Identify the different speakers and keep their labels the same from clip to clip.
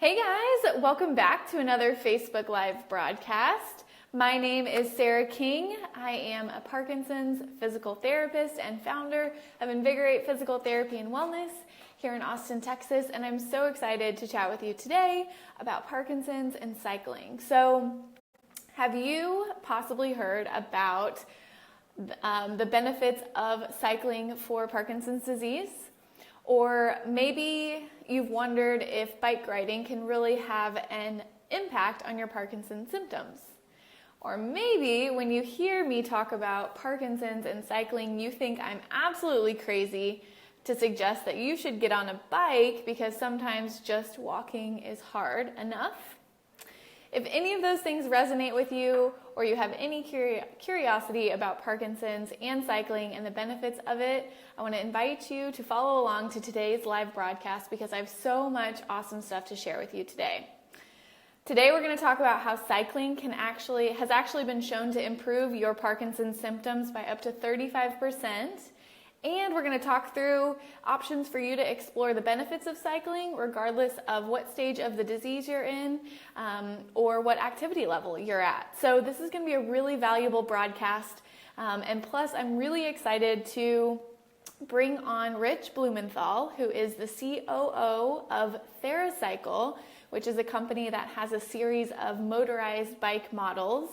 Speaker 1: Hey guys, welcome back to another Facebook Live broadcast. My name is Sarah King. I am a Parkinson's physical therapist and founder of Invigorate Physical Therapy and Wellness here in Austin, Texas, and I'm so excited to chat with you today about Parkinson's and cycling. So, have you possibly heard about the benefits of cycling for Parkinson's disease? Or maybe you've wondered if bike riding can really have an impact on your Parkinson's symptoms. Or maybe when you hear me talk about Parkinson's and cycling, you think I'm absolutely crazy to suggest that you should get on a bike because sometimes just walking is hard enough. If any of those things resonate with you, or you have any curiosity about Parkinson's and cycling and the benefits of it, I want to invite you to follow along to today's live broadcast because I have so much awesome stuff to share with you today. Today we're going to talk about how cycling has actually been shown to improve your Parkinson's symptoms by up to 35%. And we're going to talk through options for you to explore the benefits of cycling regardless of what stage of the disease you're in or what activity level you're at. So this is going to be a really valuable broadcast. And plus, I'm really excited to bring on Rich Blumenthal, who is the COO of TheraCycle, which is a company that has a series of motorized bike models.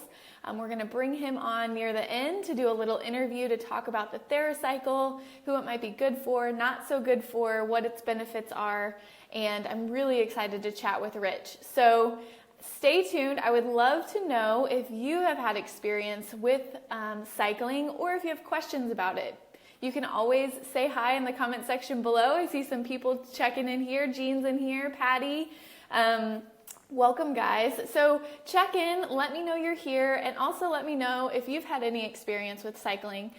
Speaker 1: We're going to bring him on near the end to do a little interview to talk about the TheraCycle, who it might be good for, not so good for, what its benefits are, and I'm really excited to chat with Rich. So stay tuned. I would love to know if you have had experience with cycling or if you have questions about it. You can always say hi in the comment section below. I see some people checking in here. Jean's in here, Patty. Welcome, guys. So check in, let me know you're here, and also let me know if you've had any experience with cycling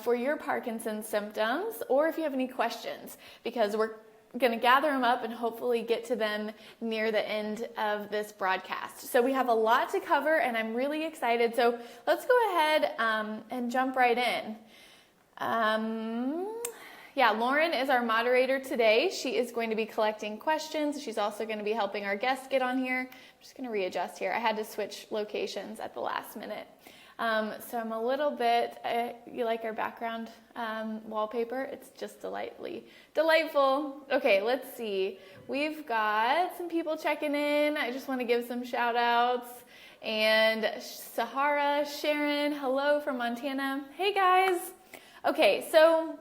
Speaker 1: for your Parkinson's symptoms, or if you have any questions, because we're going to gather them up and hopefully get to them near the end of this broadcast. So we have a lot to cover, and I'm really excited. So let's go ahead and jump right in. Lauren is our moderator today. She is going to be collecting questions. She's also going to be helping our guests get on here. I'm just going to readjust here. I had to switch locations at the last minute. So I'm a little bit, you like our background wallpaper? It's just delightful. Okay, let's see. We've got some people checking in. I just want to give some shout outs. And Sahara, Sharon, hello from Montana. Hey guys. Okay, so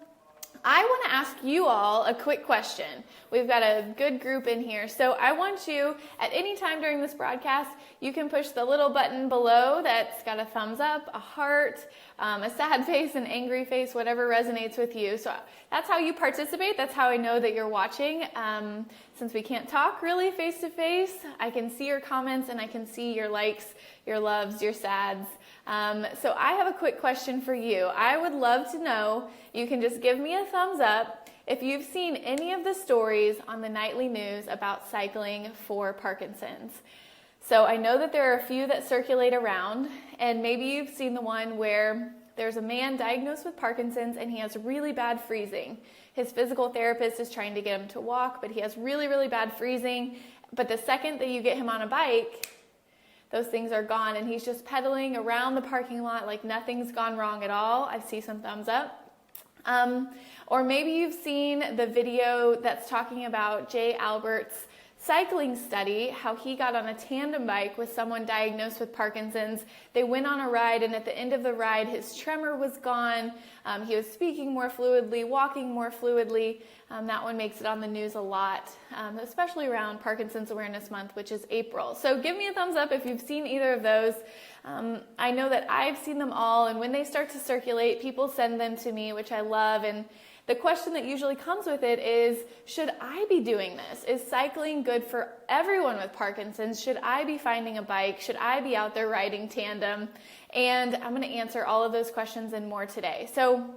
Speaker 1: I want to ask you all a quick question. We've got a good group in here. So I want you, at any time during this broadcast, you can push the little button below that's got a thumbs up, a heart, a sad face, an angry face, whatever resonates with you. So that's how you participate. That's how I know that you're watching. Since we can't talk really face to face, I can see your comments and I can see your likes, your loves, your sads. So I have a quick question for you. I would love to know, you can just give me a thumbs up if you've seen any of the stories on the nightly news about cycling for Parkinson's. So I know that there are a few that circulate around, and maybe you've seen the one where there's a man diagnosed with Parkinson's and he has really bad freezing. His physical therapist is trying to get him to walk, but he has really, really bad freezing. But the second that you get him on a bike, those things are gone, and he's just pedaling around the parking lot like nothing's gone wrong at all. I see some thumbs up. Or maybe you've seen the video that's talking about Jay Albert's cycling study, how he got on a tandem bike with someone diagnosed with Parkinson's. They went on a ride, and at the end of the ride, his tremor was gone. He was speaking more fluidly, walking more fluidly. That one makes it on the news a lot, especially around Parkinson's Awareness Month, which is April. So give me a thumbs up if you've seen either of those. I know that I've seen them all, and when they start to circulate, people send them to me, which I love. And the question that usually comes with it is, should I be doing this? Is cycling good for everyone with Parkinson's? Should I be finding a bike? Should I be out there riding tandem? And I'm going to answer all of those questions and more today. So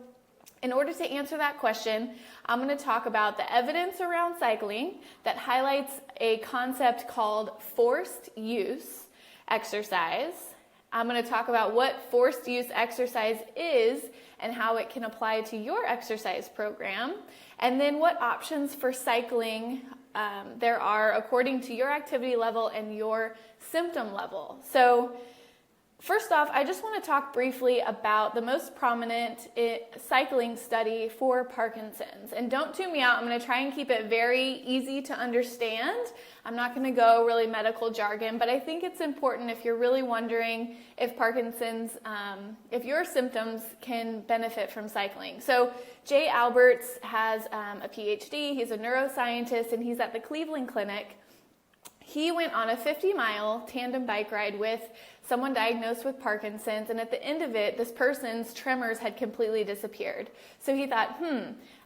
Speaker 1: in order to answer that question, I'm going to talk about the evidence around cycling that highlights a concept called forced use exercise. I'm going to talk about what forced use exercise is and how it can apply to your exercise program, and then what options for cycling there are according to your activity level and your symptom level. So first off, I just want to talk briefly about the most prominent cycling study for Parkinson's. And don't tune me out. I'm going to try and keep it very easy to understand. I'm not going to go really medical jargon, but I think it's important if you're really wondering if Parkinson's, if your symptoms can benefit from cycling. So Jay Alberts has a PhD. He's a neuroscientist, and he's at the Cleveland Clinic. He went on a 50-mile tandem bike ride with someone diagnosed with Parkinson's, and at the end of it, this person's tremors had completely disappeared. So he thought,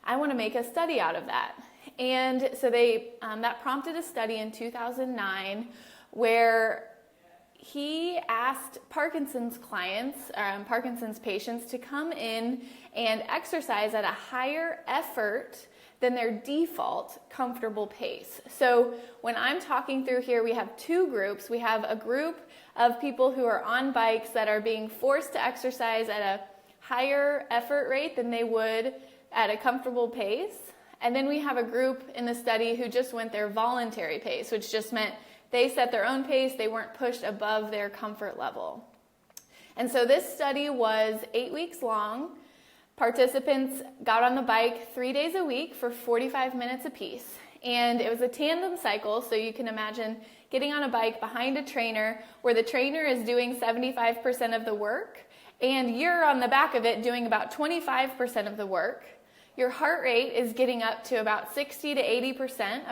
Speaker 1: I want to make a study out of that. And so that prompted a study in 2009 where he asked Parkinson's clients, Parkinson's patients, to come in and exercise at a higher effort than their default comfortable pace. So when I'm talking through here, we have two groups. We have a group of people who are on bikes that are being forced to exercise at a higher effort rate than they would at a comfortable pace. And then we have a group in the study who just went their voluntary pace, which just meant they set their own pace. They weren't pushed above their comfort level. And so this study was 8 weeks long. Participants got on the bike 3 days a week for 45 minutes apiece. And it was a tandem cycle, so you can imagine getting on a bike behind a trainer where the trainer is doing 75% of the work, and you're on the back of it doing about 25% of the work. Your heart rate is getting up to about 60 to 80%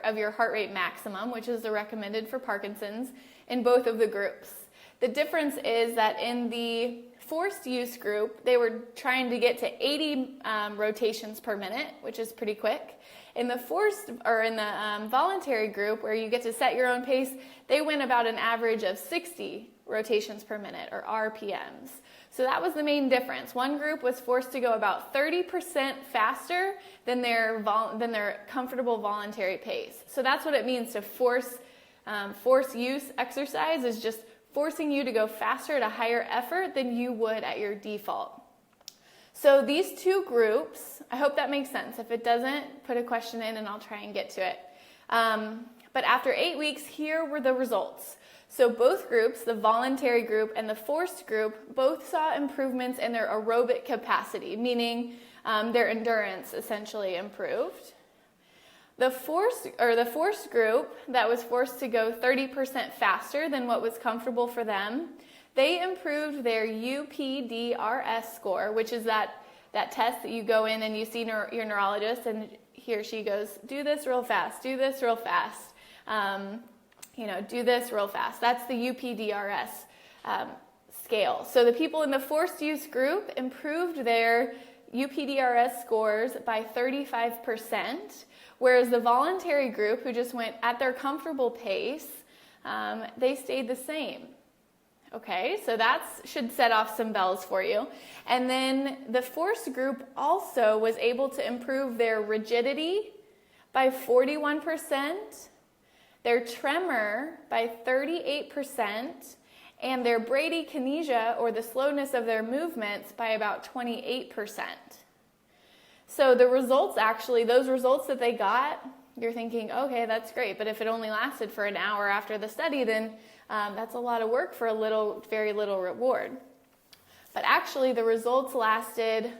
Speaker 1: of your heart rate maximum, which is the recommended for Parkinson's, in both of the groups. The difference is that in the forced use group, they were trying to get to 80 rotations per minute, which is pretty quick. In the voluntary group, where you get to set your own pace, they went about an average of 60 rotations per minute, or RPMs. So that was the main difference. One group was forced to go about 30% faster than their comfortable voluntary pace. So that's what it means to force use exercise, is just forcing you to go faster at a higher effort than you would at your default. So these two groups, I hope that makes sense. If it doesn't, put a question in and I'll try and get to it. But after 8 weeks, here were the results. So both groups, the voluntary group and the forced group, both saw improvements in their aerobic capacity, meaning their endurance essentially improved. The forced group that was forced to go 30% faster than what was comfortable for them, they improved their UPDRS score, which is that test that you go in and you see your neurologist, and he or she goes, do this real fast, do this real fast, do this real fast. That's the UPDRS scale. So the people in the forced use group improved their UPDRS scores by 35%, whereas the voluntary group, who just went at their comfortable pace, they stayed the same. Okay, so that should set off some bells for you. And then the forced group also was able to improve their rigidity by 41%, their tremor by 38%, and their bradykinesia, or the slowness of their movements, by about 28%. So the results those results that they got, you're thinking, okay, that's great, but if it only lasted for an hour after the study, then that's a lot of work for very little reward. But actually, the results lasted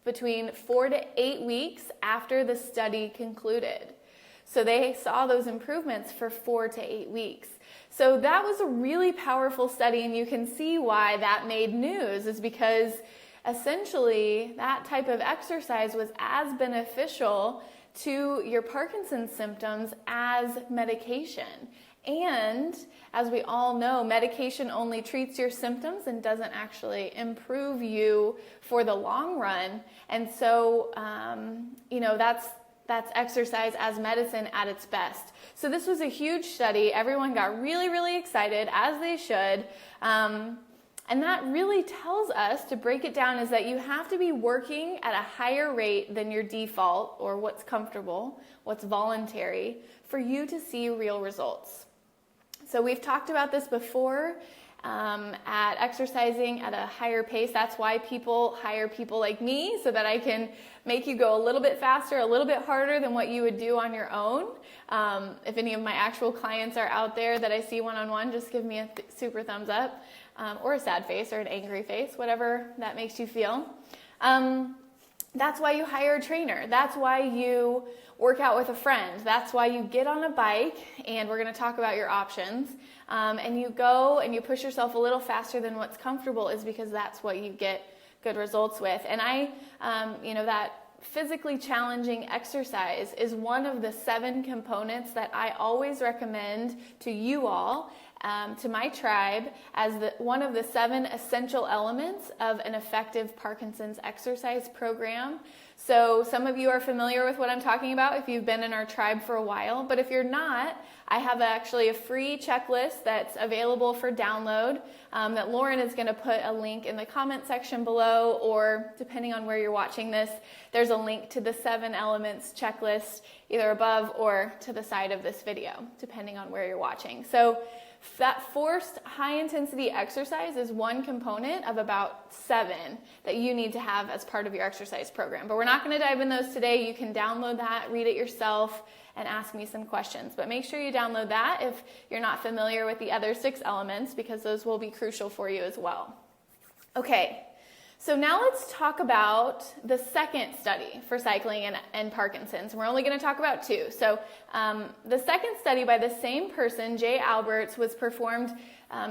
Speaker 1: between 4 to 8 weeks after the study concluded. So they saw those improvements for 4 to 8 weeks. So that was a really powerful study, and you can see why that made news, is because essentially that type of exercise was as beneficial to your Parkinson's symptoms as medication. And as we all know, medication only treats your symptoms and doesn't actually improve you for the long run. And so, that's exercise as medicine at its best. So this was a huge study. Everyone got really, really excited, as they should. And that really tells us, to break it down, is that you have to be working at a higher rate than your default, or what's comfortable, what's voluntary, for you to see real results. So we've talked about this before. at exercising at a higher pace. That's why people hire people like me, so that I can make you go a little bit faster, a little bit harder than what you would do on your own. If any of my actual clients are out there that I see one-on-one, just give me a super thumbs up, or a sad face or an angry face, whatever that makes you feel. That's why you hire a trainer. That's why you work out with a friend. That's why you get on a bike, and we're going to talk about your options, and you go and you push yourself a little faster than what's comfortable, is because that's what you get good results with. And that physically challenging exercise is one of the 7 components that I always recommend to you all, to my tribe, as one of the 7 essential elements of an effective Parkinson's exercise program. So some of you are familiar with what I'm talking about if you've been in our tribe for a while, but if you're not, I have actually a free checklist that's available for download, that Lauren is going to put a link in the comment section below, or depending on where you're watching this, there's a link to the 7 elements checklist either above or to the side of this video, depending on where you're watching. So that forced high-intensity exercise is one component of about 7 that you need to have as part of your exercise program. But we're not going to dive in those today. You can download that, read it yourself, and ask me some questions. But make sure you download that if you're not familiar with the other 6 elements, because those will be crucial for you as well. Okay, so now let's talk about the second study for cycling and Parkinson's. We're only going to talk about 2. So the second study by the same person, Jay Alberts, was performed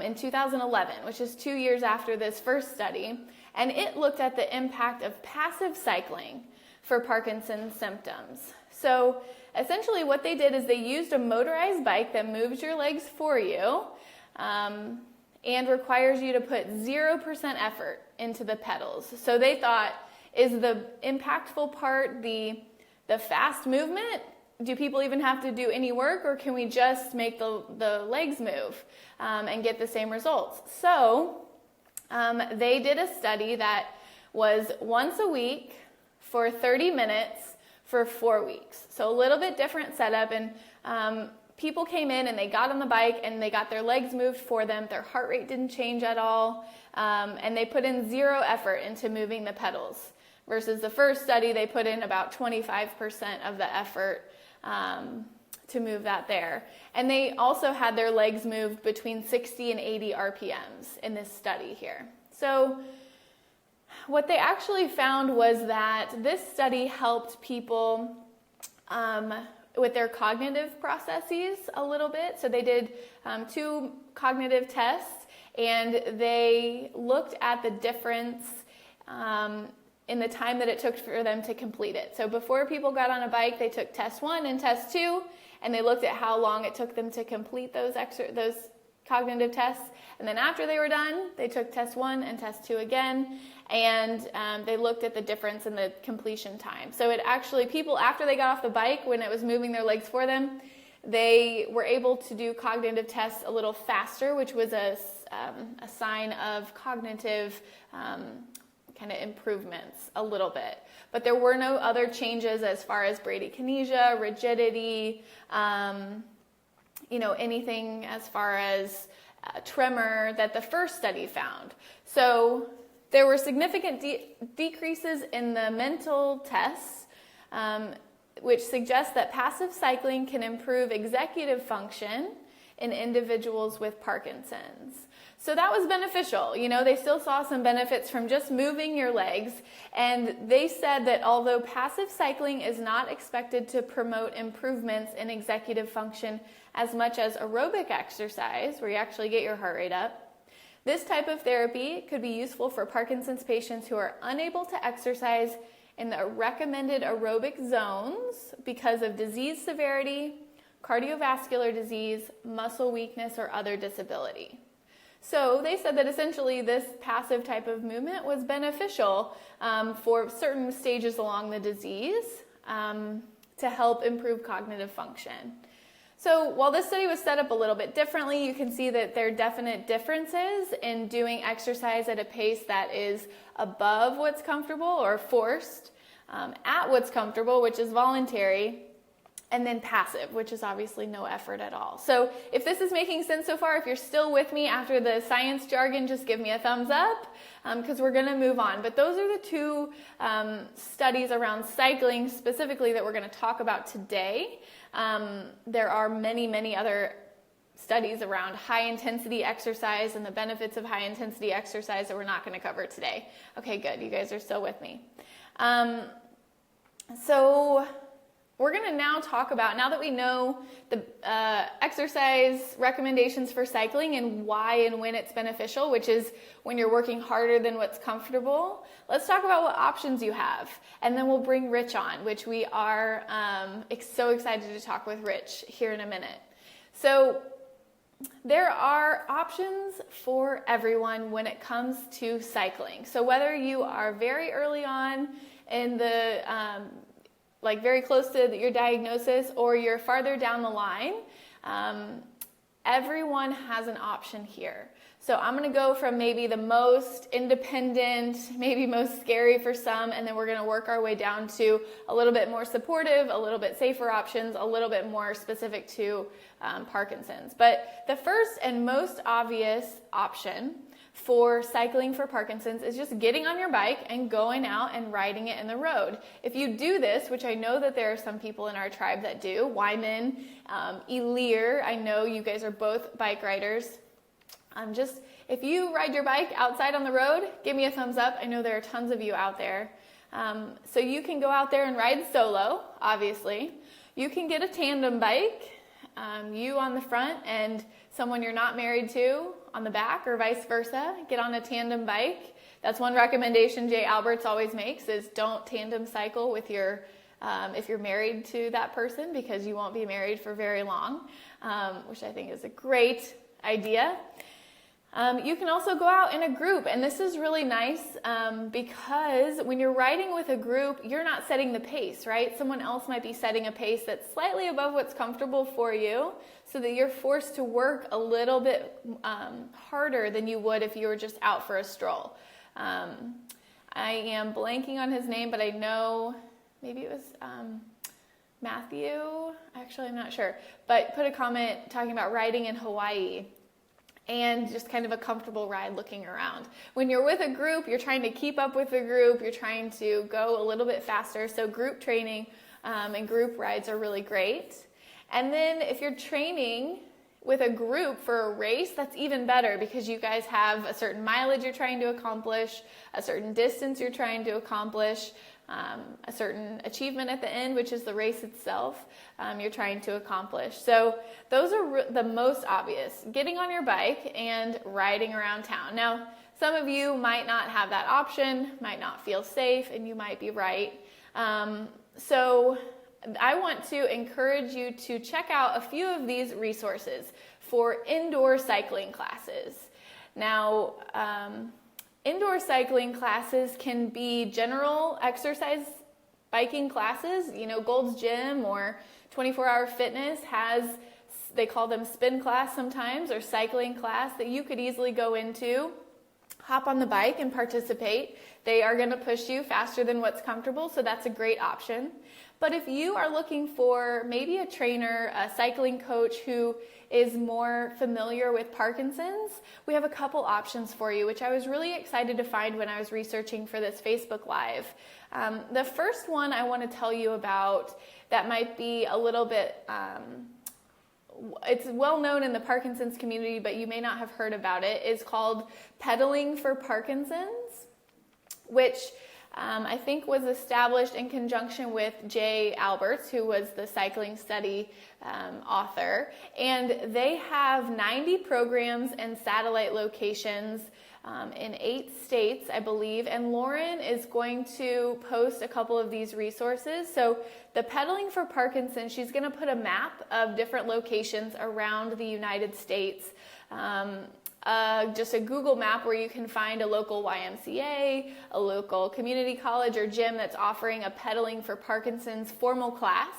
Speaker 1: in 2011, which is 2 years after this first study, and it looked at the impact of passive cycling for Parkinson's symptoms. So essentially what they did is they used a motorized bike that moves your legs for you, and requires you to put 0% effort into the pedals. So they thought, is the impactful part the fast movement? Do people even have to do any work, or can we just make the legs move and get the same results? So they did a study that was once a week for 30 minutes for 4 weeks. So a little bit different setup, and people came in and they got on the bike and they got their legs moved for them. Their heart rate didn't change at all, and they put in 0 effort into moving the pedals. Versus the first study, they put in about 25% of the effort to move that there. And they also had their legs moved between 60 and 80 RPMs in this study here. So what they actually found was that this study helped people with their cognitive processes a little bit. So they did 2 cognitive tests, and they looked at the difference in the time that it took for them to complete it. So before people got on a bike, they took test 1 and test 2, and they looked at how long it took them to complete those cognitive tests. And then after they were done, they took test 1 and test 2 again, and they looked at the difference in the completion time. So it actually, people after they got off the bike, when it was moving their legs for them, they were able to do cognitive tests a little faster, which was a sign of cognitive kind of improvements a little bit. But there were no other changes as far as bradykinesia, rigidity, anything as far as tremor that the first study found. So there were significant decreases in the mental tests, which suggests that passive cycling can improve executive function in individuals with Parkinson's. So that was beneficial. They still saw some benefits from just moving your legs, and they said that although passive cycling is not expected to promote improvements in executive function as much as aerobic exercise, where you actually get your heart rate up, this type of therapy could be useful for Parkinson's patients who are unable to exercise in the recommended aerobic zones because of disease severity, cardiovascular disease, muscle weakness, or other disability. So they said that essentially this passive type of movement was beneficial for certain stages along the disease to help improve cognitive function. So while this study was set up a little bit differently, you can see that there are definite differences in doing exercise at a pace that is above what's comfortable or forced, at what's comfortable, which is voluntary, and then passive, which is obviously no effort at all. So if this is making sense so far, if you're still with me after the science jargon, just give me a thumbs up, because we're going to move on. But those are the two studies around cycling specifically that we're going to talk about today. There are many, many other studies around high-intensity exercise and the benefits of high-intensity exercise that we're not going to cover today. Okay, good. You guys are still with me. So we're going to now talk about, now that we know the exercise recommendations for cycling and why and when it's beneficial, which is when you're working harder than what's comfortable, let's talk about what options you have. And then we'll bring Rich on, which we are so excited to talk with Rich here in a minute. So there are options for everyone when it comes to cycling. So whether you are very early on in the, like very close to your diagnosis, or you're farther down the line, everyone has an option here. So I'm going to go from maybe the most independent, maybe most scary for some, and then we're going to work our way down to a little bit more supportive, a little bit safer options, a little bit more specific to Parkinson's. But the first and most obvious option for cycling for Parkinson's is just getting on your bike and going out and riding it in the road. If you do this, which I know that there are some people in our tribe that do, Wyman, Elir, I know you guys are both bike riders. If you ride your bike outside on the road, give me a thumbs up. I know there are tons of you out there. So you can go out there and ride solo, obviously. You can get a tandem bike, you on the front and someone you're not married to on the back, or vice versa. Get on a tandem bike. That's one recommendation Jay Alberts always makes, is don't tandem cycle with your, if you're married to that person, because you won't be married for very long, which I think is a great idea. You can also go out in a group, and this is really nice because when you're riding with a group, you're not setting the pace, right? Someone else might be setting a pace that's slightly above what's comfortable for you, so that you're forced to work a little bit harder than you would if you were just out for a stroll. I am blanking on his name, but I know maybe it was Matthew. Actually, I'm not sure. But put a comment talking about riding in Hawaii and just kind of a comfortable ride looking around. When you're with a group, you're trying to keep up with the group. You're trying to go a little bit faster. So group training and group rides are really great. And then if you're training with a group for a race, that's even better, because you guys have a certain mileage you're trying to accomplish, a certain distance you're trying to accomplish, a certain achievement at the end, which is the race itself, you're trying to accomplish. So those are the most obvious: getting on your bike and riding around town. Now, some of you might not have that option, might not feel safe, and you might be right. So I want to encourage you to check out a few of these resources for indoor cycling classes. Now, indoor cycling classes can be general exercise biking classes. You know, Gold's Gym or 24-Hour Fitness has, they call them spin class sometimes, or cycling class, that you could easily go into, hop on the bike and participate. They are going to push you faster than what's comfortable, so that's a great option. But if you are looking for maybe a trainer, a cycling coach who is more familiar with Parkinson's, we have a couple options for you, which I was really excited to find when I was researching for this Facebook Live. The first one I want to tell you about that might be a little bit, it's well known in the Parkinson's community, but you may not have heard about it, is called Pedaling for Parkinson's, which I think was established in conjunction with Jay Alberts, who was the cycling study author. And they have 90 programs and satellite locations in 8 states, I believe. And Lauren is going to post a couple of these resources. So the Pedaling for Parkinson's, she's going to put a map of different locations around the United States. Just a Google map where you can find a local YMCA, a local community college or gym that's offering a Pedaling for Parkinson's formal class.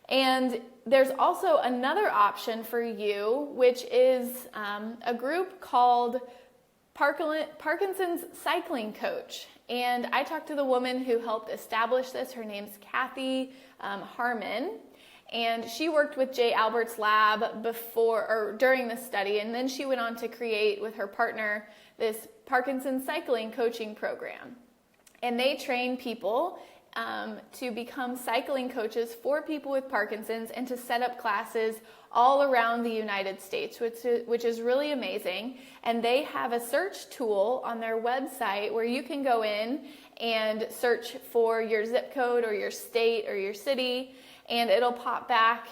Speaker 1: And there's also another option for you, which is a group called Parkinson's Cycling Coach. And I talked to the woman who helped establish this. Her name's Kathy Harmon. And she worked with Jay Albert's lab before or during the study, and then she went on to create with her partner this Parkinson cycling coaching program. And they train people to become cycling coaches for people with Parkinson's and to set up classes all around the United States, which is really amazing. And they have a search tool on their website where you can go in and search for your zip code or your state or your city, and it'll pop back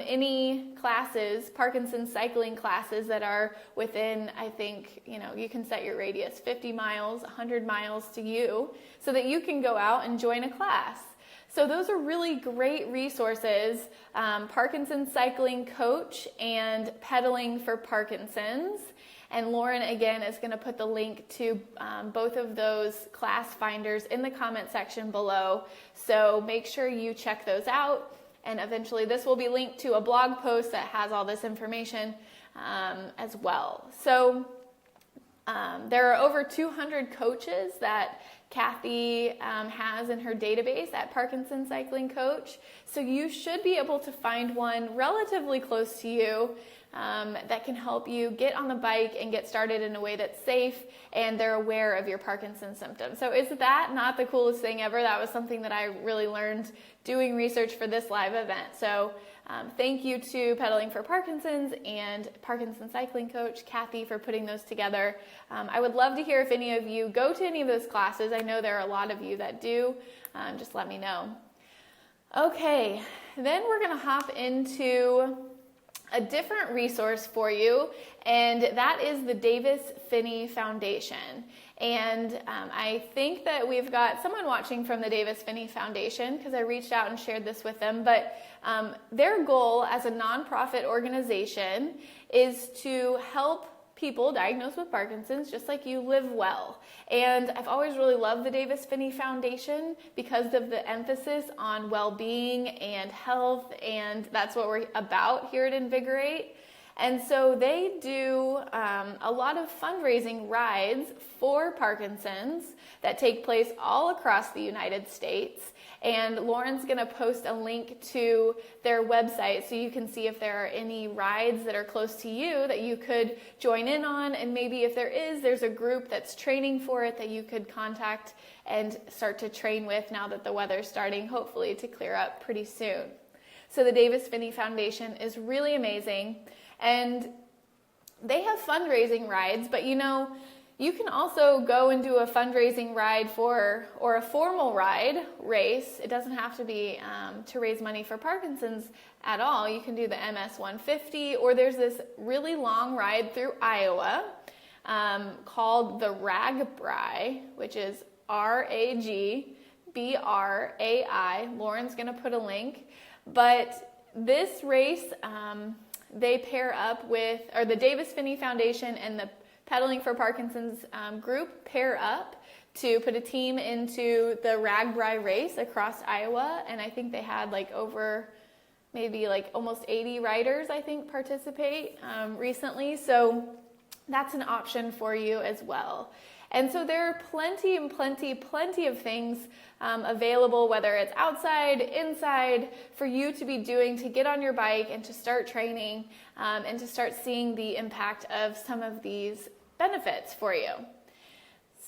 Speaker 1: any classes, Parkinson cycling classes that are within, I think, you can set your radius 50 miles, 100 miles to you, so that you can go out and join a class. So those are really great resources, Parkinson Cycling Coach and Pedaling for Parkinson's. And Lauren, again, is going to put the link to both of those class finders in the comment section below. So make sure you check those out. And eventually this will be linked to a blog post that has all this information as well. So there are over 200 coaches that Kathy has in her database at Parkinson Cycling Coach. So you should be able to find one relatively close to you that can help you get on the bike and get started in a way that's safe and they're aware of your Parkinson's symptoms. So is that not the coolest thing ever? That was something that I really learned doing research for this live event. So thank you to Pedaling for Parkinson's and Parkinson Cycling Coach, Kathy, for putting those together. I would love to hear if any of you go to any of those classes. I know there are a lot of you that do. Just let me know. Okay, then we're going to hop into a different resource for you, and that is the Davis-Phinney Foundation. And I think that we've got someone watching from the Davis-Phinney Foundation because I reached out and shared this with them. But their goal as a nonprofit organization is to help people diagnosed with Parkinson's just like you live well. And I've always really loved the Davis-Phinney Foundation because of the emphasis on well-being and health, and that's what we're about here at Invigorate. And so they do a lot of fundraising rides for Parkinson's that take place all across the United States. And Lauren's going to post a link to their website so you can see if there are any rides that are close to you that you could join in on. And maybe if there is, there's a group that's training for it that you could contact and start to train with now that the weather's starting, hopefully, to clear up pretty soon. So the Davis-Phinney Foundation is really amazing. And they have fundraising rides, but you can also go and do a fundraising ride or a formal race. It doesn't have to be to raise money for Parkinson's at all. You can do the MS 150, or there's this really long ride through Iowa called the RAGBRAI, which is RAGBRAI. Lauren's going to put a link. But this race, they pair up with, or the Davis-Phinney Foundation and the Pedaling for Parkinson's group pair up to put a team into the RAGBRAI race across Iowa. And I think they had maybe almost 80 riders, I think, participate recently. So that's an option for you as well. And so there are plenty of things available, whether it's outside, inside, for you to be doing to get on your bike and to start training and to start seeing the impact of some of these benefits for you.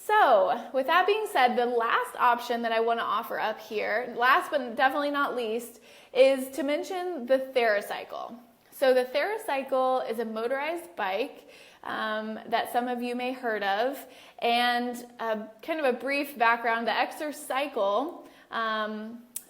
Speaker 1: So with that being said, the last option that I want to offer up here, last but definitely not least, is to mention the TheraCycle. So the TheraCycle is a motorized bike that some of you may heard of, and kind of a brief background. The Exercycle,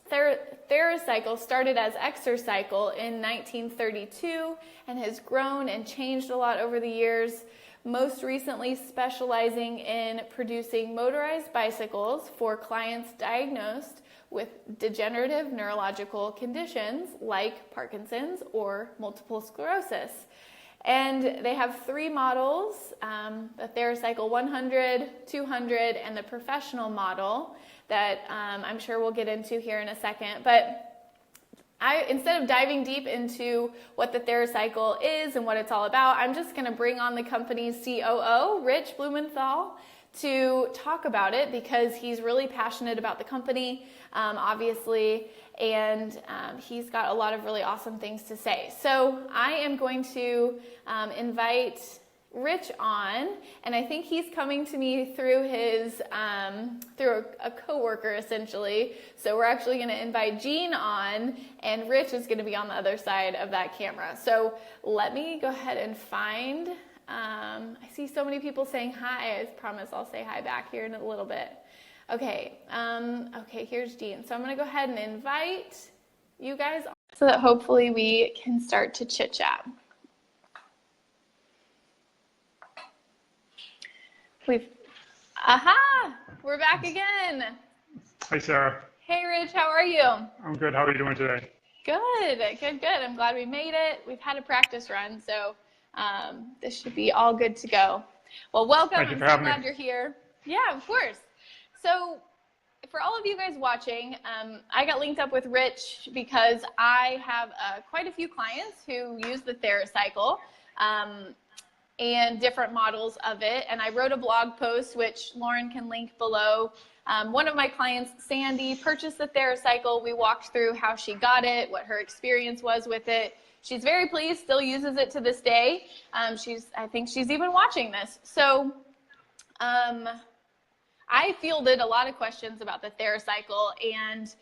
Speaker 1: TheraCycle started as Exercycle in 1932 and has grown and changed a lot over the years, most recently specializing in producing motorized bicycles for clients diagnosed with degenerative neurological conditions like Parkinson's or multiple sclerosis. And they have 3 models, the TheraCycle 100, 200, and the professional model that I'm sure we'll get into here in a second. But instead of diving deep into what the TheraCycle is and what it's all about, I'm just going to bring on the company's COO, Rich Blumenthal, to talk about it because he's really passionate about the company, obviously, and he's got a lot of really awesome things to say. So I am going to invite Rich on, and I think he's coming to me through his through a coworker essentially. So we're actually going to invite Jean on, and Rich is going to be on the other side of that camera. So let me go ahead and find. I see so many people saying hi. I promise I'll say hi back here in a little bit. Okay. Okay. Here's Jean. So I'm going to go ahead and invite you guys on so that hopefully we can start to chit chat. We're back again.
Speaker 2: Hi, Sarah.
Speaker 1: Hey, Rich, how are you?
Speaker 2: I'm good. How are you doing today?
Speaker 1: Good. I'm glad we made it. We've had a practice run, so this should be all good to go. Well, welcome.
Speaker 2: Thank you
Speaker 1: I'm
Speaker 2: for
Speaker 1: so
Speaker 2: having
Speaker 1: glad
Speaker 2: me.
Speaker 1: you're here. Yeah, of course. So for all of you guys watching, I got linked up with Rich because I have quite a few clients who use the TheraCycle. And different models of it. And I wrote a blog post, which Lauren can link below. One of my clients, Sandy, purchased the TheraCycle. We walked through how she got it, what her experience was with it. She's very pleased, still uses it to this day. I think she's even watching this. So I fielded a lot of questions about the TheraCycle, and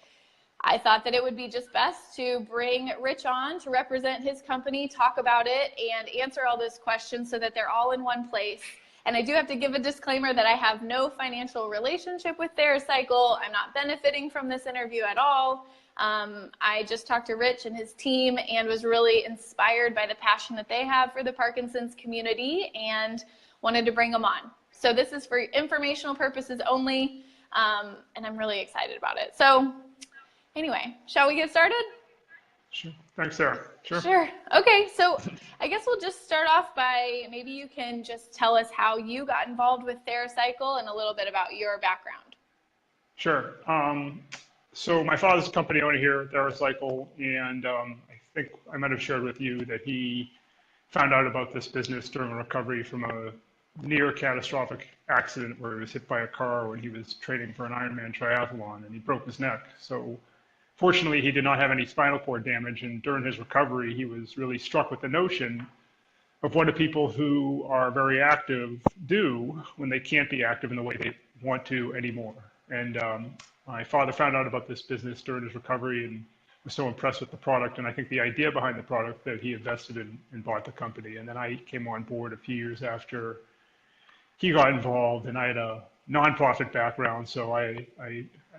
Speaker 1: I thought that it would be just best to bring Rich on to represent his company, talk about it, and answer all those questions so that they're all in one place. And I do have to give a disclaimer that I have no financial relationship with TheraCycle. I'm not benefiting from this interview at all. I just talked to Rich and his team and was really inspired by the passion that they have for the Parkinson's community and wanted to bring them on. So this is for informational purposes only, and I'm really excited about it. So anyway, shall we get started?
Speaker 2: Sure. Thanks, Sarah.
Speaker 1: Sure. Okay, so I guess we'll just start off by maybe you can just tell us how you got involved with TheraCycle and a little bit about your background.
Speaker 2: Sure. So my father's a company owner here at TheraCycle, and I think I might have shared with you that he found out about this business during a recovery from a near catastrophic accident where he was hit by a car when he was training for an Ironman triathlon, and he broke his neck. So fortunately, he did not have any spinal cord damage, and during his recovery, he was really struck with the notion of what do people who are very active do when they can't be active in the way they want to anymore. And my father found out about this business during his recovery and was so impressed with the product, and I think the idea behind the product, that he invested in and bought the company. And then I came on board a few years after he got involved, and I had a nonprofit background, so I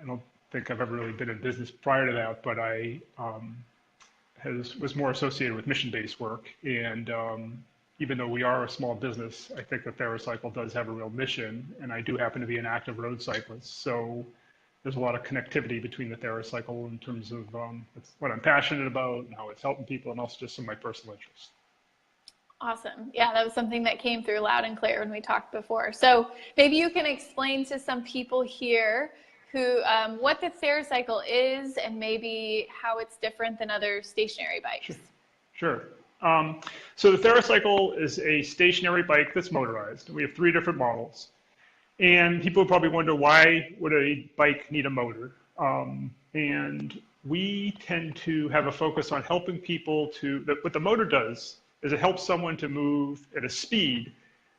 Speaker 2: don't think I've ever really been in business prior to that, but I was more associated with mission-based work. And even though we are a small business, I think that TheraCycle does have a real mission, and I do happen to be an active road cyclist. So there's a lot of connectivity between the TheraCycle in terms of what I'm passionate about and how it's helping people, and also just some of my personal interests.
Speaker 1: Awesome. Yeah, that was something that came through loud and clear when we talked before. So maybe you can explain to some people here who what the TheraCycle is and maybe how it's different than other stationary bikes.
Speaker 2: Sure. So the TheraCycle is a stationary bike that's motorized. We have 3 different models. And people probably wonder, why would a bike need a motor? And we tend to have a focus on helping people what the motor does is it helps someone to move at a speed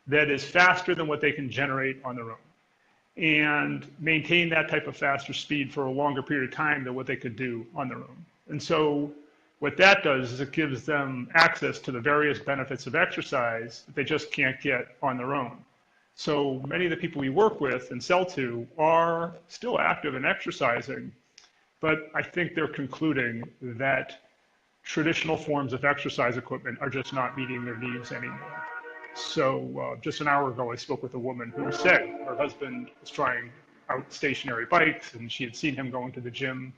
Speaker 2: that is faster than what they can generate on their own, and maintain that type of faster speed for a longer period of time than what they could do on their own. And so what that does is it gives them access to the various benefits of exercise that they just can't get on their own. So many of the people we work with and sell to are still active and exercising, but I think they're concluding that traditional forms of exercise equipment are just not meeting their needs anymore. So just an hour ago, I spoke with a woman who said her husband was trying out stationary bikes, and she had seen him going to the gym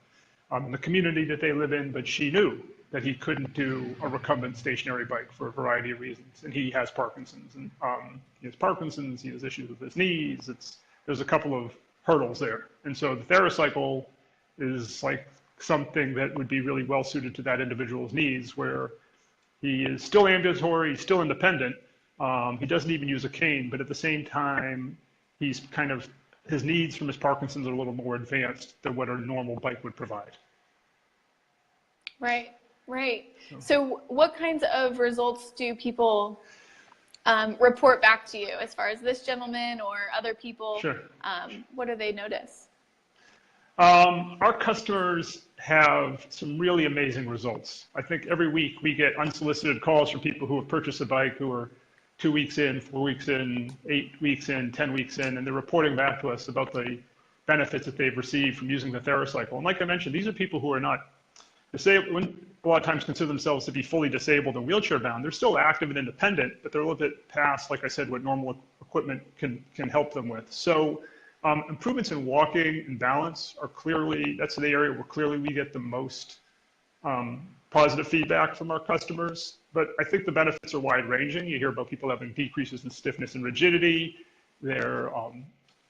Speaker 2: in the community that they live in, but she knew that he couldn't do a recumbent stationary bike for a variety of reasons. And he has Parkinson's, and he has issues with his knees. There's a couple of hurdles there. And so the TheraCycle is like something that would be really well suited to that individual's needs, where he is still ambulatory, he's still independent. He doesn't even use a cane, but at the same time, his needs from his Parkinson's are a little more advanced than what a normal bike would provide.
Speaker 1: Right, right. So what kinds of results do people report back to you as far as this gentleman or other people?
Speaker 2: Sure.
Speaker 1: What do they notice?
Speaker 2: Our customers have some really amazing results. I think every week we get unsolicited calls from people who have purchased a bike who are 2 weeks in, 4 weeks in, 8 weeks in, 10 weeks in, and they're reporting back to us about the benefits that they've received from using the TheraCycle. And like I mentioned, these are people who are not disabled, a lot of times consider themselves to be fully disabled and wheelchair bound. They're still active and independent, but they're a little bit past, like I said, what normal equipment can help them with. So improvements in walking and balance are that's the area where clearly we get the most positive feedback from our customers. But I think the benefits are wide ranging. You hear about people having decreases in stiffness and rigidity. Their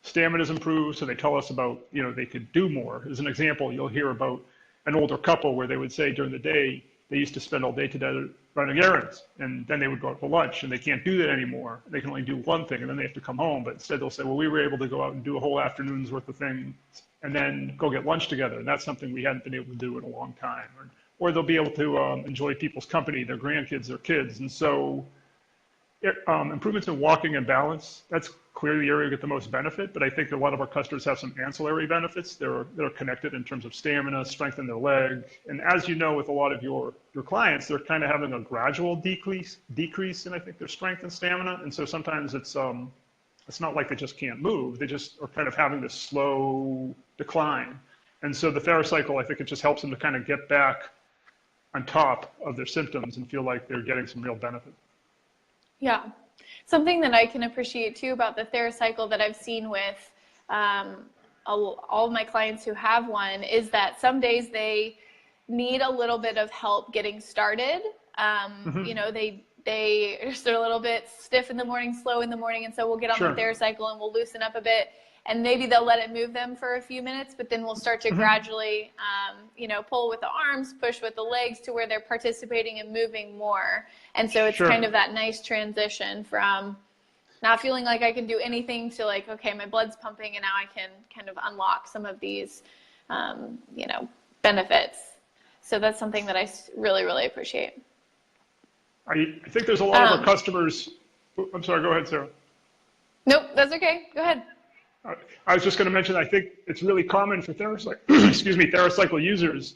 Speaker 2: stamina's improved, so they tell us about, they could do more. As an example, you'll hear about an older couple where they would say during the day, they used to spend all day together running errands, and then they would go out for lunch, and they can't do that anymore. They can only do one thing, and then they have to come home. But instead, they'll say, well, we were able to go out and do a whole afternoon's worth of things, and then go get lunch together. And that's something we hadn't been able to do in a long time. Or they'll be able to enjoy people's company, their grandkids, their kids. And so improvements in walking and balance, that's clearly the area we get the most benefit. But I think a lot of our customers have some ancillary benefits. They're connected in terms of stamina, strength in their leg. And as you know, with a lot of your clients, they're kind of having a gradual decrease in, I think, their strength and stamina. And so sometimes it's not like they just can't move. They just are kind of having this slow decline. And so the TheraCycle, I think it just helps them to kind of get back on top of their symptoms and feel like they're getting some real benefit.
Speaker 1: Yeah. Something that I can appreciate too about the TheraCycle that I've seen with all of my clients who have one is that some days they need a little bit of help getting started. They're just a little bit stiff in the morning, slow in the morning, and so we'll get on the TheraCycle and we'll loosen up a bit. And maybe they'll let it move them for a few minutes, but then we'll start to gradually, pull with the arms, push with the legs to where they're participating and moving more. And so it's kind of that nice transition from not feeling like I can do anything to like, okay, my blood's pumping and now I can kind of unlock some of these, benefits. So that's something that I really, really appreciate.
Speaker 2: I think there's a lot of our customers. I'm sorry, go ahead, Sarah.
Speaker 1: Nope, that's okay. Go ahead.
Speaker 2: I was just going to mention, I think it's really common for TheraCycle users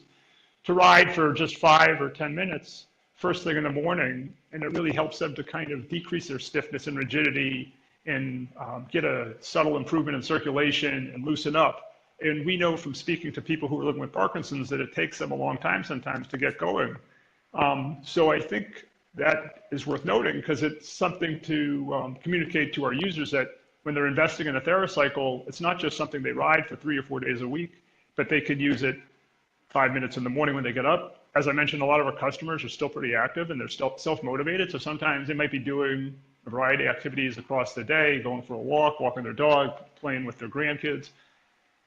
Speaker 2: to ride for just 5 or 10 minutes first thing in the morning, and it really helps them to kind of decrease their stiffness and rigidity and get a subtle improvement in circulation and loosen up. And we know from speaking to people who are living with Parkinson's that it takes them a long time sometimes to get going. So I think that is worth noting because it's something to communicate to our users that when they're investing in a TheraCycle, it's not just something they ride for 3 or 4 days a week, but they could use it 5 minutes in the morning when they get up. As I mentioned, a lot of our customers are still pretty active and they're still self-motivated. So sometimes they might be doing a variety of activities across the day, going for a walk, walking their dog, playing with their grandkids.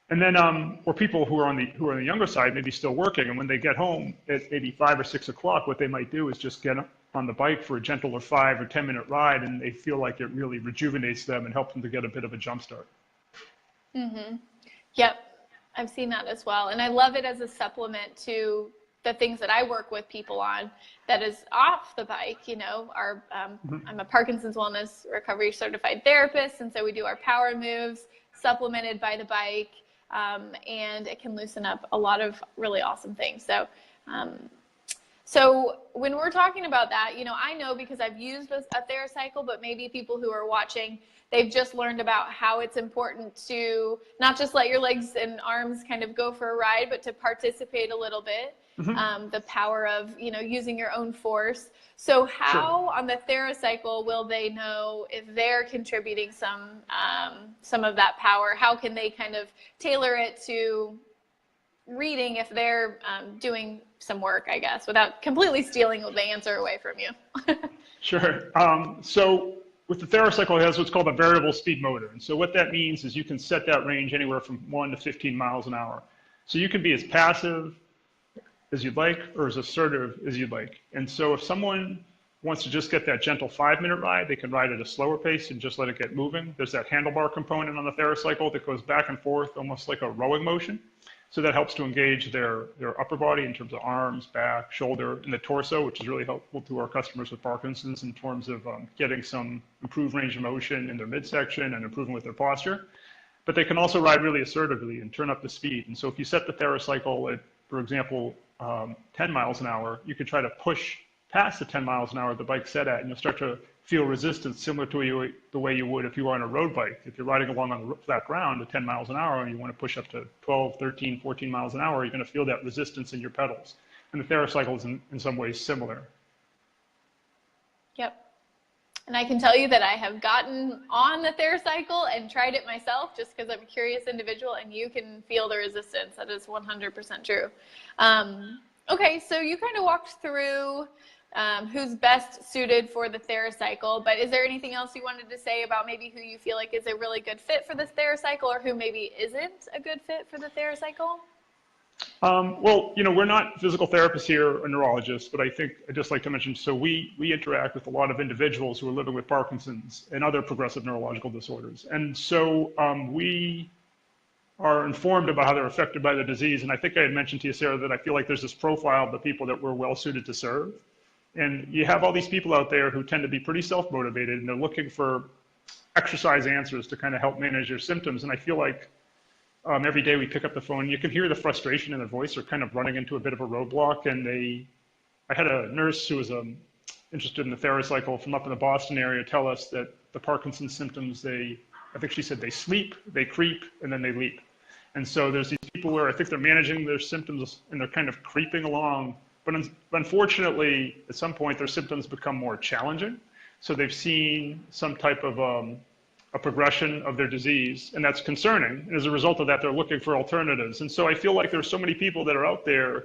Speaker 2: And then, or people who are on the younger side, maybe still working. And when they get home at maybe 5 or 6 o'clock, what they might do is just get on the bike for a gentler 5 or 10 minute ride, and they feel like it really rejuvenates them and helps them to get a bit of a jump start.
Speaker 1: Mm-hmm. Yep, I've seen that as well. And I love it as a supplement to the things that I work with people on that is off the bike. I'm a Parkinson's Wellness Recovery Certified Therapist, and so we do our power moves supplemented by the bike, and it can loosen up a lot of really awesome things. So when we're talking about that, I know because I've used a TheraCycle, but maybe people who are watching, they've just learned about how it's important to not just let your legs and arms kind of go for a ride, but to participate a little bit. The power of, using your own force. So how on the TheraCycle will they know if they're contributing some of that power? How can they kind of tailor it to reading if they're doing some work, I guess, without completely stealing the answer away from you?
Speaker 2: Sure. So with the TheraCycle, it has what's called a variable speed motor. And so what that means is you can set that range anywhere from 1 to 15 miles an hour. So you can be as passive as you'd like or as assertive as you'd like. And so if someone wants to just get that gentle 5-minute ride, they can ride at a slower pace and just let it get moving. There's that handlebar component on the TheraCycle that goes back and forth, almost like a rowing motion. So that helps to engage their upper body in terms of arms, back, shoulder, and the torso, which is really helpful to our customers with Parkinson's in terms of getting some improved range of motion in their midsection and improving with their posture. But they can also ride really assertively and turn up the speed. And so if you set the TheraCycle at, for example, 10 miles an hour, you could try to push past the 10 miles an hour the bike's set at, and you'll start to feel resistance similar to the way you would if you were on a road bike. If you're riding along on the flat ground at 10 miles an hour and you want to push up to 12, 13, 14 miles an hour, you're going to feel that resistance in your pedals. And the TheraCycle is in some ways similar.
Speaker 1: Yep. And I can tell you that I have gotten on the TheraCycle and tried it myself just because I'm a curious individual, and you can feel the resistance. That is 100% true. Okay, so you kind of walked through who's best suited for the TheraCycle, but is there anything else you wanted to say about maybe who you feel like is a really good fit for this TheraCycle, or who maybe isn't a good fit for the TheraCycle?
Speaker 2: Well, we're not physical therapists here or neurologists, but I think I'd just like to mention, so we interact with a lot of individuals who are living with Parkinson's and other progressive neurological disorders. And so we are informed about how they're affected by the disease. And I think I had mentioned to you, Sarah, that I feel like there's this profile of the people that we're well suited to serve. And you have all these people out there who tend to be pretty self-motivated, and they're looking for exercise answers to kind of help manage their symptoms. And I feel like every day we pick up the phone, you can hear the frustration in their voice. They're kind of running into a bit of a roadblock. And I had a nurse who was interested in the TheraCycle from up in the Boston area tell us that the Parkinson's symptoms, I think she said they sleep, they creep, and then they leap. And so there's these people where I think they're managing their symptoms and they're kind of creeping along. But unfortunately, at some point, their symptoms become more challenging. So they've seen some type of a progression of their disease, and that's concerning. And as a result of that, they're looking for alternatives. And so I feel like there's so many people that are out there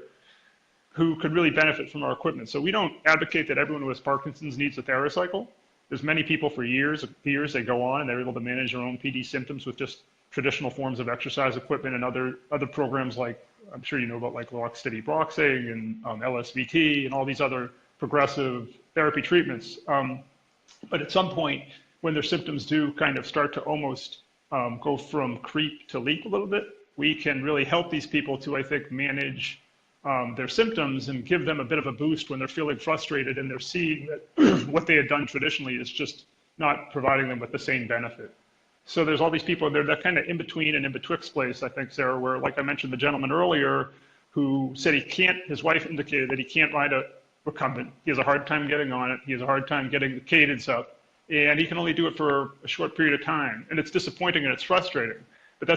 Speaker 2: who could really benefit from our equipment. So we don't advocate that everyone who has Parkinson's needs a TheraCycle. There's many people for years, they go on and they're able to manage their own PD symptoms with just traditional forms of exercise equipment and other programs like, I'm sure you know about, like Rock Steady Boxing and LSVT and all these other progressive therapy treatments. But at some point, when their symptoms do kind of start to almost go from creep to leap a little bit, we can really help these people to, I think, manage their symptoms and give them a bit of a boost when they're feeling frustrated and they're seeing that what they had done traditionally is just not providing them with the same benefit. So there's all these people, they're that kind of in between and in betwixt place, I think, Sarah, where, like I mentioned, the gentleman earlier who said his wife indicated that he can't ride a recumbent. He has a hard time getting on it. He has a hard time getting the cadence up, and he can only do it for a short period of time. And it's disappointing and it's frustrating. But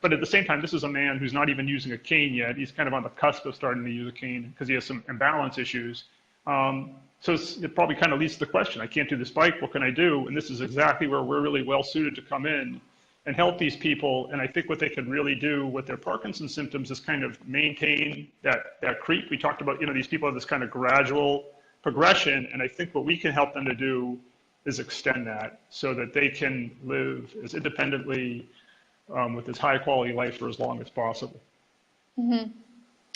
Speaker 2: but at the same time, this is a man who's not even using a cane yet. He's kind of on the cusp of starting to use a cane because he has some imbalance issues. So it probably kind of leads to the question, I can't do this bike, what can I do? And this is exactly where we're really well suited to come in and help these people. And I think what they can really do with their Parkinson's symptoms is kind of maintain that creep. We talked about, these people have this kind of gradual progression. And I think what we can help them to do is extend that so that they can live as independently with as high quality life for as long as possible.
Speaker 1: Mm-hmm.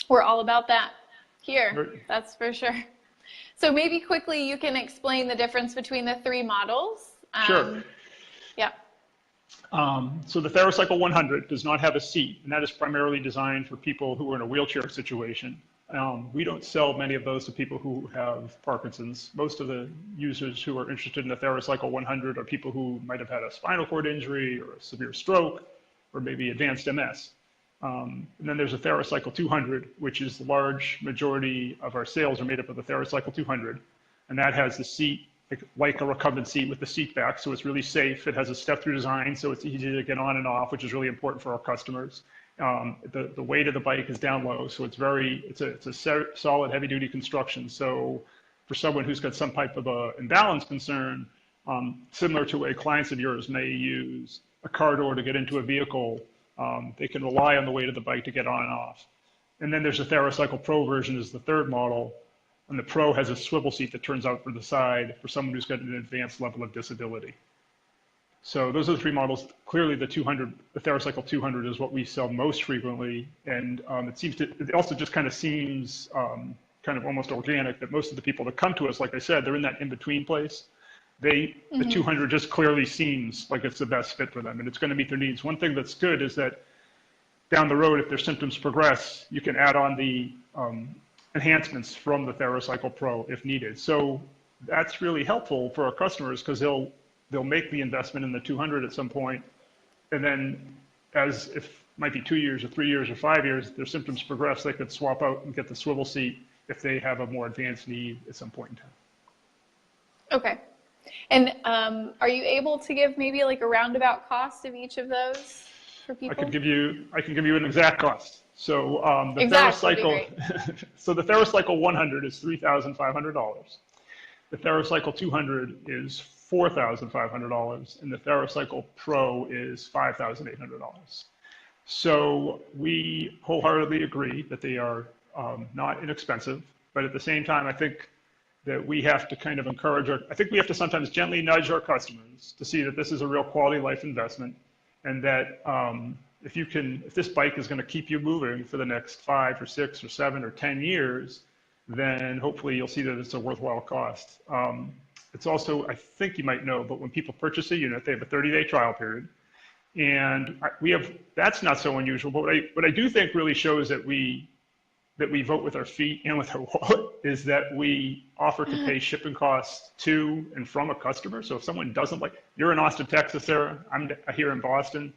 Speaker 1: We're all about that here, that's for sure. So maybe quickly you can explain the difference between the three models.
Speaker 2: Sure.
Speaker 1: Yeah.
Speaker 2: So the TheraCycle 100 does not have a seat, and that is primarily designed for people who are in a wheelchair situation. We don't sell many of those to people who have Parkinson's. Most of the users who are interested in the TheraCycle 100 are people who might have had a spinal cord injury or a severe stroke or maybe advanced MS. And then there's a TheraCycle 200, which is the large majority of our sales are made up of the TheraCycle 200. And that has the seat, like a recumbent seat with the seat back, so it's really safe. It has a step-through design, so it's easy to get on and off, which is really important for our customers. The weight of the bike is down low, so it's a solid, heavy-duty construction. So for someone who's got some type of a imbalance concern, similar to a client of yours may use a car door to get into a vehicle, they can rely on the weight of the bike to get on and off. And then there's a TheraCycle Pro version is the third model, and the Pro has a swivel seat that turns out for the side for someone who's got an advanced level of disability. So those are the three models. Clearly the TheraCycle 200 is what we sell most frequently, and it also just kind of seems kind kind of almost organic, that most of the people that come to us, like I said, they're in that in-between place. The 200 just clearly seems like it's the best fit for them, and it's going to meet their needs. One thing that's good is that down the road, if their symptoms progress, you can add on the enhancements from the TheraCycle Pro if needed. So that's really helpful for our customers, because they'll make the investment in the 200 at some point, and then as if might be 2 years or 3 years or 5 years, their symptoms progress, they could swap out and get the swivel seat if they have a more advanced need at some point in time.
Speaker 1: Okay. And are you able to give maybe like a roundabout cost of each of those for people?
Speaker 2: I can give you an exact cost. So the
Speaker 1: exact
Speaker 2: TheraCycle, so the TheraCycle 100 is $3,500. The TheraCycle 200 is $4,500, and the TheraCycle Pro is $5,800. So we wholeheartedly agree that they are not inexpensive, but at the same time, I think that we have to kind of encourage I think we have to sometimes gently nudge our customers to see that this is a real quality life investment, and that if this bike is going to keep you moving for the next 5 or 6 or 7 or 10 years, then hopefully you'll see that it's a worthwhile cost. It's also, I think you might know, but when people purchase a unit, they have a 30-day trial period. And that's not so unusual, but what I do think really shows that we vote with our feet and with our wallet is that we offer to pay shipping costs to and from a customer. So if someone doesn't you're in Austin, Texas, Sarah, I'm here in Boston,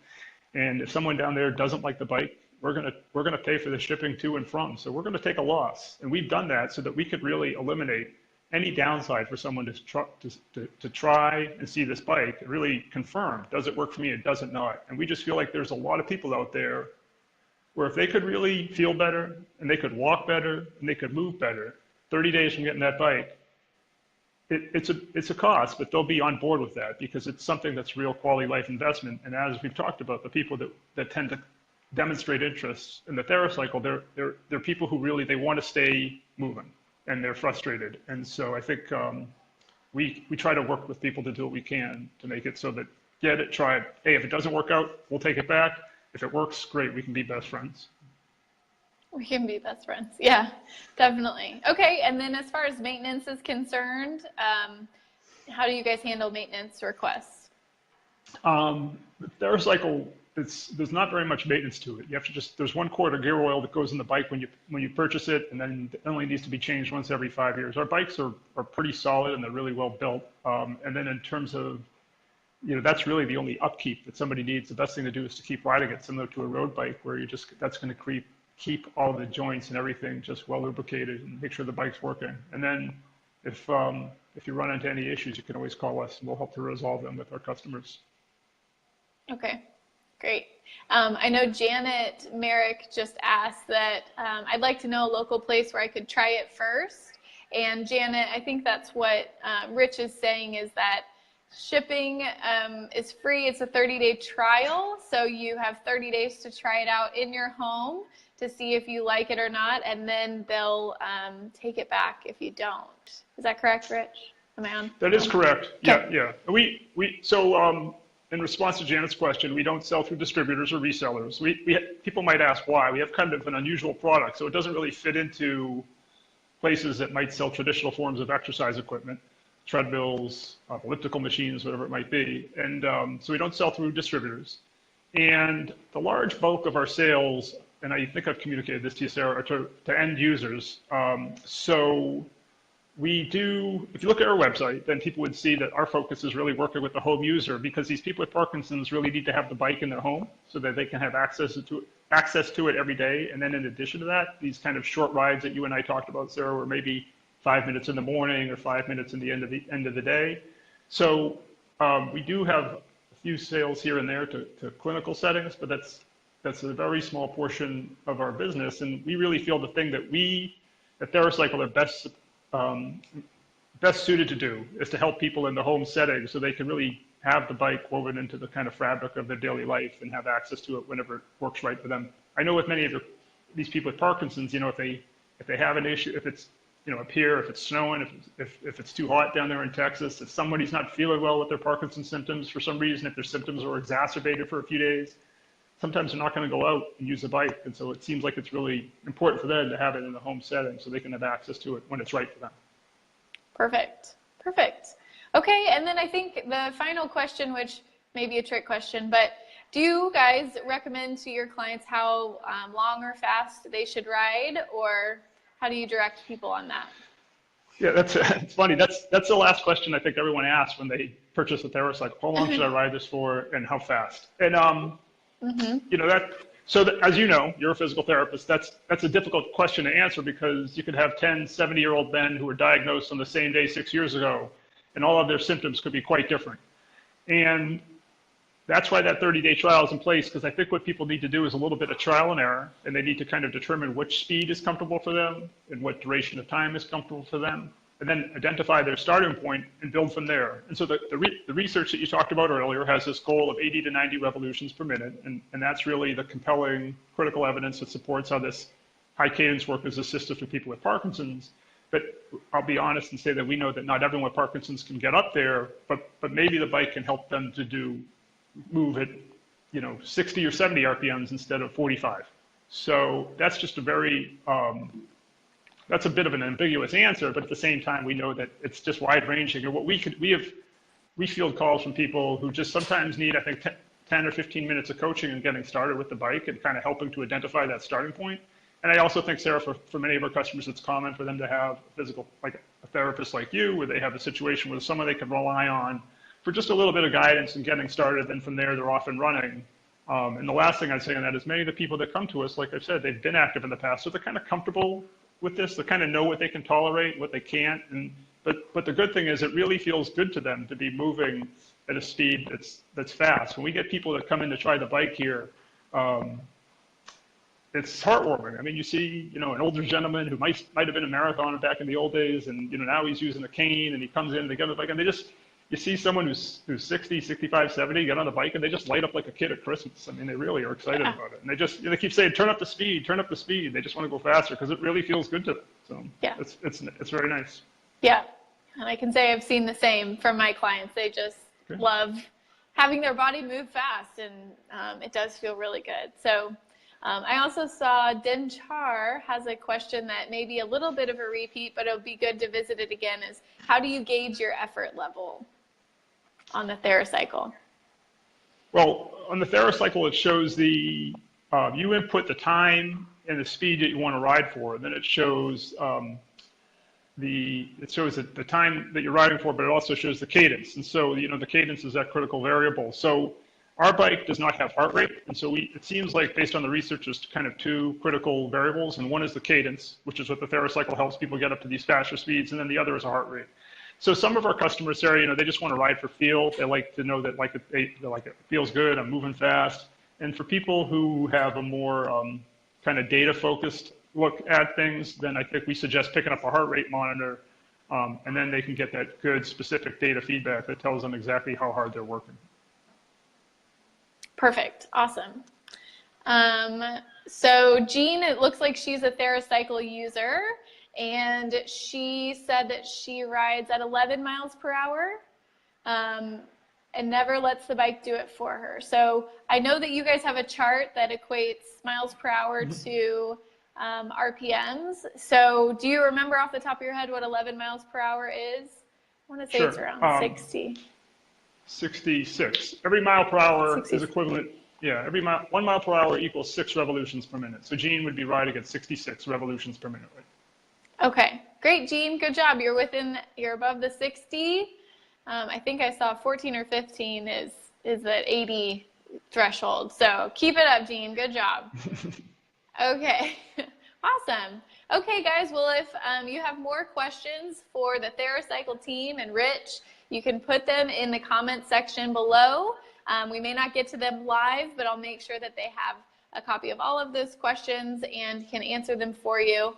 Speaker 2: and if someone down there doesn't like the bike, we're gonna pay for the shipping to and from. So we're gonna take a loss, and we've done that so that we could really eliminate any downside for someone to try and see this bike and really confirm, does it work for me, it doesn't not. And we just feel like there's a lot of people out there where if they could really feel better and they could walk better and they could move better, 30 days from getting that bike, it's a cost, but they'll be on board with that because it's something that's real quality life investment. And as we've talked about, the people that tend to demonstrate interest in the TheraCycle, they're people who really, they want to stay moving and they're frustrated. And so I think we try to work with people to do what we can to make it so that, get it, try it. Hey, if it doesn't work out, we'll take it back. If it works, great, we can be best friends.
Speaker 1: We can be best friends. Yeah, definitely. Okay, and then as far as maintenance is concerned, how do you guys handle maintenance requests?
Speaker 2: The TheraCycle, there's not very much maintenance to it. You have to there's 1 quart of gear oil that goes in the bike when you purchase it, and then it only needs to be changed once every 5 years. Our bikes are pretty solid and they're really well built. And then in terms of, that's really the only upkeep that somebody needs. The best thing to do is to keep riding it, similar to a road bike, where that's going to keep all the joints and everything just well lubricated and make sure the bike's working. And then if you run into any issues, you can always call us and we'll help to resolve them with our customers.
Speaker 1: Okay, great. I know Janet Merrick just asked that I'd like to know a local place where I could try it first. And Janet, I think that's what Rich is saying, is that shipping is free. It's a 30-day trial, so you have 30 days to try it out in your home to see if you like it or not, and then they'll take it back if you don't. Is that correct, Rich? Am I on?
Speaker 2: That is correct.
Speaker 1: Okay.
Speaker 2: Yeah. So in response to Janet's question, we don't sell through distributors or resellers. People might ask why. We have kind of an unusual product, so it doesn't really fit into places that might sell traditional forms of exercise equipment, treadmills, elliptical machines, whatever it might be. And so we don't sell through distributors. And the large bulk of our sales, and I think I've communicated this to you, Sarah, are to end users. So we do, if you look at our website, then people would see that our focus is really working with the home user, because these people with Parkinson's really need to have the bike in their home so that they can have access to it every day. And then in addition to that, these kind of short rides that you and I talked about, Sarah, were maybe 5 minutes in the morning or 5 minutes in the end of the day. So we do have a few sales here and there to clinical settings, but that's a very small portion of our business. And we really feel the thing that we at TheraCycle are best suited to do is to help people in the home setting so they can really have the bike woven into the kind of fabric of their daily life and have access to it whenever it works right for them. I know with many of these people with Parkinson's, if they have an issue, if it's up here, if it's snowing, if it's too hot down there in Texas, if somebody's not feeling well with their Parkinson's symptoms for some reason, if their symptoms are exacerbated for a few days, sometimes they're not going to go out and use a bike. And so it seems like it's really important for them to have it in the home setting so they can have access to it when it's right for them.
Speaker 1: Perfect. Perfect. Okay, and then I think the final question, which may be a trick question, but do you guys recommend to your clients how long or fast they should ride, or how do you direct people on that?
Speaker 2: Yeah, it's funny. That's the last question I think everyone asks when they purchase a TheraCycle. How long should I ride this for, and how fast? And you know as you know, you're a physical therapist. That's a difficult question to answer because you could have 10, 70-year-old men who were diagnosed on the same day 6 years ago, and all of their symptoms could be quite different. And that's why that 30-day trial is in place, because I think what people need to do is a little bit of trial and error, and they need to kind of determine which speed is comfortable for them and what duration of time is comfortable for them, and then identify their starting point and build from there. And so the research that you talked about earlier has this goal of 80 to 90 revolutions per minute, and that's really the compelling critical evidence that supports how this high cadence work is assisted for people with Parkinson's. But I'll be honest and say that we know that not everyone with Parkinson's can get up there, but maybe the bike can help them to move at 60 or 70 RPMs instead of 45. So that's just that's a bit of an ambiguous answer, but at the same time, we know that it's just wide ranging. And what we field calls from people who just sometimes need, I think, 10 or 15 minutes of coaching and getting started with the bike and kind of helping to identify that starting point. And I also think, Sarah, for many of our customers, it's common for them to have like a therapist like you, where they have a situation where someone they can rely on for just a little bit of guidance and getting started. Then from there, they're off and running. And the last thing I'd say on that is many of the people that come to us, like I've said, they've been active in the past, so they're kind of comfortable with this. They kind of know what they can tolerate, what they can't. But the good thing is it really feels good to them to be moving at a speed that's fast. When we get people that come in to try the bike here, it's heartwarming. I mean, you see, an older gentleman who might have been a marathoner back in the old days, and now he's using a cane, and he comes in, they get on the bike, and you see someone who's 60, 65, 70, get on the bike, and they just light up like a kid at Christmas. I mean, they really are excited about it. And they keep saying, turn up the speed, turn up the speed. They just want to go faster because it really feels good to them. So yeah, it's very nice. Yeah,
Speaker 1: and I can say I've seen the same from my clients. They just love having their body move fast, and it does feel really good. So I also saw Denchar has a question that may be a little bit of a repeat, but it'll be good to visit it again, is how do you gauge your effort level on the TheraCycle?
Speaker 2: Well, on the TheraCycle, it shows you input the time and the speed that you want to ride for. Then it shows the time that you're riding for, but it also shows the cadence. And so, the cadence is that critical variable. So our bike does not have heart rate. And so it seems like based on the research, there's kind of two critical variables. And one is the cadence, which is what the TheraCycle helps people get up to these faster speeds. And then the other is a heart rate. So some of our customers, Sarah, they just want to ride for feel. They like to know that it feels good, I'm moving fast. And for people who have a more kind of data-focused look at things, then I think we suggest picking up a heart rate monitor, and then they can get that good specific data feedback that tells them exactly how hard they're working.
Speaker 1: Perfect. Awesome. So Jean, it looks like she's a TheraCycle user, and she said that she rides at 11 miles per hour and never lets the bike do it for her. So I know that you guys have a chart that equates miles per hour to RPMs. So do you remember off the top of your head what 11 miles per hour is? I want to say it's around 60.
Speaker 2: 66. Every mile per hour 60. Is equivalent. Yeah, 1 mile per hour equals 6 revolutions per minute. So Jean would be riding at 66 revolutions per minute. Right?
Speaker 1: Okay, great, Jean. Good job. You're above the 60. I think I saw 14 or 15 is the 80 threshold. So keep it up, Jean. Good job. Okay, awesome. Okay, guys. Well, if you have more questions for the TheraCycle team and Rich, you can put them in the comment section below. We may not get to them live, but I'll make sure that they have a copy of all of those questions and can answer them for you.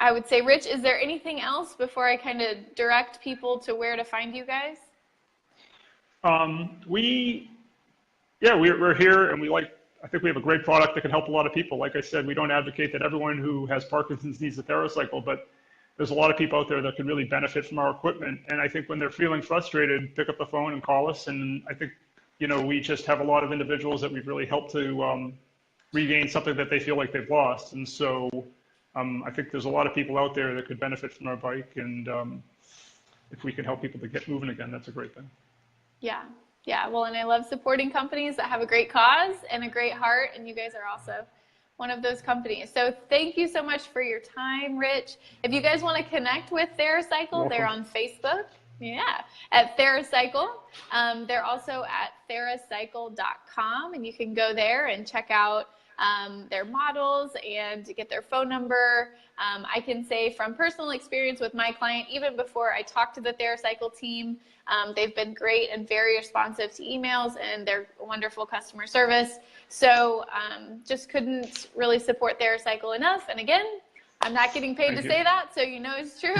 Speaker 1: I would say, Rich, is there anything else before I kind of direct people to where to find you guys?
Speaker 2: We're here, and I think we have a great product that can help a lot of people. Like I said, we don't advocate that everyone who has Parkinson's needs a TheraCycle, but there's a lot of people out there that can really benefit from our equipment. And I think when they're feeling frustrated, pick up the phone and call us. And I think we just have a lot of individuals that we've really helped to regain something that they feel like they've lost. And so I think there's a lot of people out there that could benefit from our bike. And if we can help people to get moving again, that's a great thing.
Speaker 1: Yeah. Yeah. Well, and I love supporting companies that have a great cause and a great heart. And you guys are also one of those companies. So thank you so much for your time, Rich. If you guys want to connect with TheraCycle, they're on Facebook. Yeah, at TheraCycle. They're also at TheraCycle.com, and you can go there and check out their models and get their phone number. I can say from personal experience with my client, even before I talked to the TheraCycle team, they've been great and very responsive to emails, and they're wonderful customer service. So just couldn't really support TheraCycle enough. And again, I'm not getting paid to say that, so you know it's true.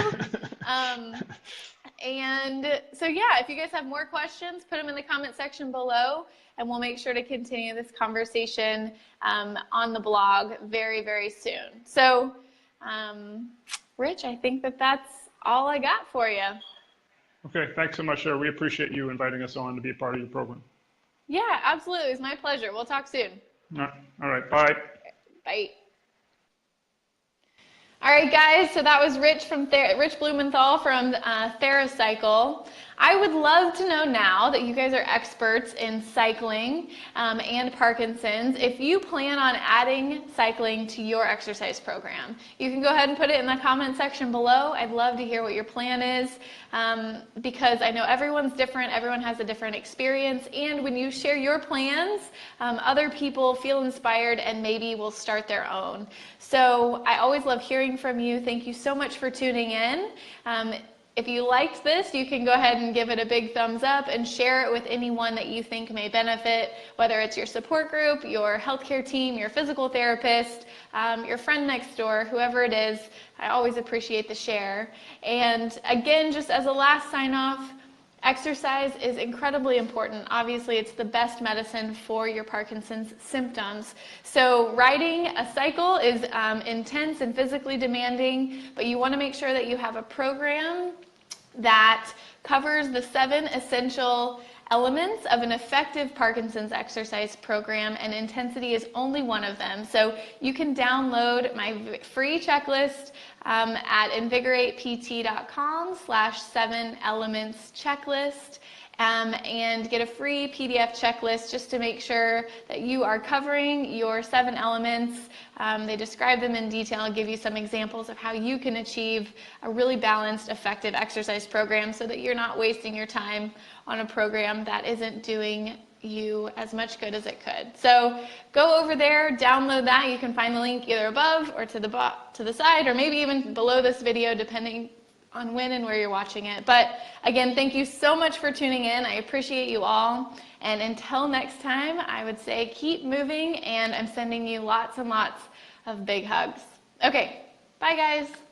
Speaker 1: And so, yeah, if you guys have more questions, put them in the comment section below, and we'll make sure to continue this conversation on the blog very, very soon. So, Rich, I think that's all I got for you.
Speaker 2: Okay, thanks so much, Sarah. We appreciate you inviting us on to be a part of your program.
Speaker 1: Yeah, absolutely. It's my pleasure. We'll talk soon.
Speaker 2: All right, bye.
Speaker 1: Bye. All right, guys, so that was Rich Blumenthal from TheraCycle. I would love to know now that you guys are experts in cycling and Parkinson's, if you plan on adding cycling to your exercise program. You can go ahead and put it in the comment section below. I'd love to hear what your plan is because I know everyone's different, everyone has a different experience, and when you share your plans, other people feel inspired and maybe will start their own. So I always love hearing from you. Thank you so much for tuning in. If you liked this, you can go ahead and give it a big thumbs up and share it with anyone that you think may benefit, whether it's your support group, your healthcare team, your physical therapist, your friend next door, whoever it is. I always appreciate the share. And again, just as a last sign off, exercise is incredibly important. Obviously, it's the best medicine for your Parkinson's symptoms. So riding a cycle is intense and physically demanding, but you want to make sure that you have a program that covers the 7 essential elements of an effective Parkinson's exercise program, and intensity is only one of them. So you can download my free checklist at invigoratept.com/7elementschecklist and get a free PDF checklist just to make sure that you are covering your 7 elements. They describe them in detail and give you some examples of how you can achieve a really balanced, effective exercise program so that you're not wasting your time on a program that isn't doing you as much good as it could. So go over there, download that. You can find the link either above or to the side, or maybe even below this video, depending on when and where you're watching it. But again, thank you so much for tuning in. I appreciate you all. And until next time, I would say keep moving, and I'm sending you lots and lots of big hugs. Okay, bye guys.